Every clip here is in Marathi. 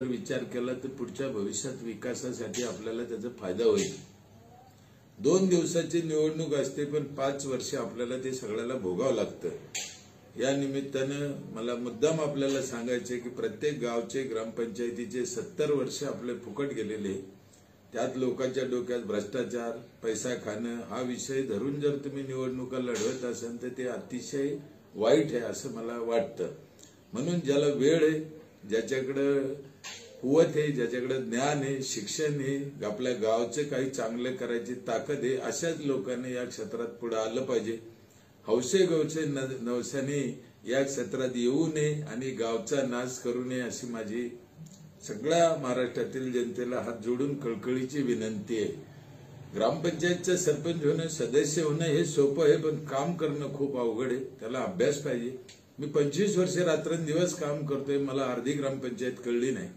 विचार केला तर पुढच्या भविष्यात विकासासाठी आपल्याला त्याचा फायदा होईल। 2 दिवसाची निवडणूक असते पण 5 वर्ष आपल्याला ते सगळ्याला भोगावं लागतं। या निमित्तानं मला मुद्दाम आपल्याला सांगायचे की प्रत्येक गावचे ग्रामपंचायतीचे 70 वर्ष आपले फुकट गेलेले, त्यात लोकांच्या डोक्यात भ्रष्टाचार, पैसा खाणं हा विषय धरून जर तुम्ही निवडणुका लढवत असाल तर ते अतिशय वाईट आहे असं मला वाटतं। म्हणून ज्याला वेळ आहे, ज्याच्याकडे कुवत आहे, ज्याच्याकडे ज्ञान आहे, शिक्षण आहे, आपल्या गावचे काही चांगले करायची ताकद आहे, अशाच लोकांनी या क्षेत्रात पुढे आलं पाहिजे। हौसे गवसे नवसाने या क्षेत्रात येऊ नये आणि गावचा नाश करू नये अशी माझी सगळ्या महाराष्ट्रातील जनतेला हात जोडून कळकळीची विनंती आहे। ग्रामपंचायतचा सरपंच होणं, सदस्य होणं हे सोपं आहे, पण काम करणं खूप अवघड आहे, त्याला अभ्यास पाहिजे। मी 25 वर्ष रात्रंदिवस काम करतोय, मला अर्धी ग्रामपंचायत कळली नाही।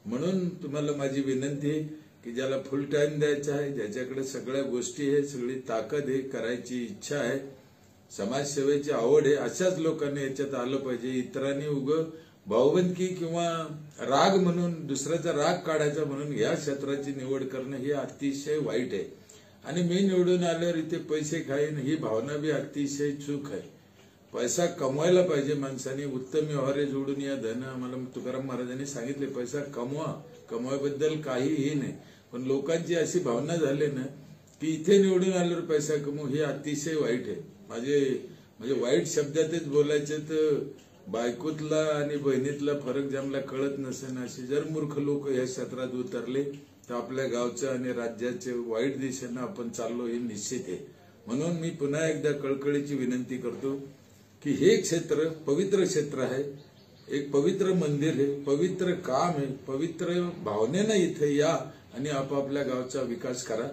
म्हणून तुम्हाला माझी विनंती आहे की ज्याला फुल टाइम द्यायचा आहे, ज्याच्याकडे सगळ्या गोष्टी आहे, सगळी ताकद आहे, करायची इच्छा आहे, समाजसेवेची आवड आहे, अशाच लोकांनी याच्यात आलं पाहिजे। इतरांनी भावबंदकी किंवा राग म्हणून दुसऱ्याचा राग काढायचा म्हणून या क्षेत्राची निवड करणं हे अतिशय वाईट आहे। आणि मी निवडून आल्यावर इथे पैसे खाईन ही भावना बी अतिशय चूक आहे। पैसा कमवायला पाहिजे माणसाने, उत्तम व्यवहारे जोडून या धन। आम्हाला तुकाराम महाराजांनी सांगितले पैसा कमवा, कमवायबद्दल काहीही नाही, पण लोकांची अशी भावना झाली ना की इथे निवडून आल्यावर पैसा कमवू हे अतिशय वाईट आहे। म्हणजे वाईट शब्दातच बोलायचे तर बायकोतला आणि बहिणीतला फरक ज्याला कळत नसेल असे जर मूर्ख लोक या क्षेत्रात उतरले तर आपल्या गावचं आणि राज्याचे वाईट दिशेनं आपण चाललो हे निश्चित आहे। म्हणून मी पुन्हा एकदा कळकळीची विनंती करतो की हे क्षेत्र पवित्र क्षेत्र आहे, एक पवित्र मंदिर आहे, पवित्र काम आहे, पवित्र भावनेनं इथे या आणि आपापल्या गावचा विकास करा।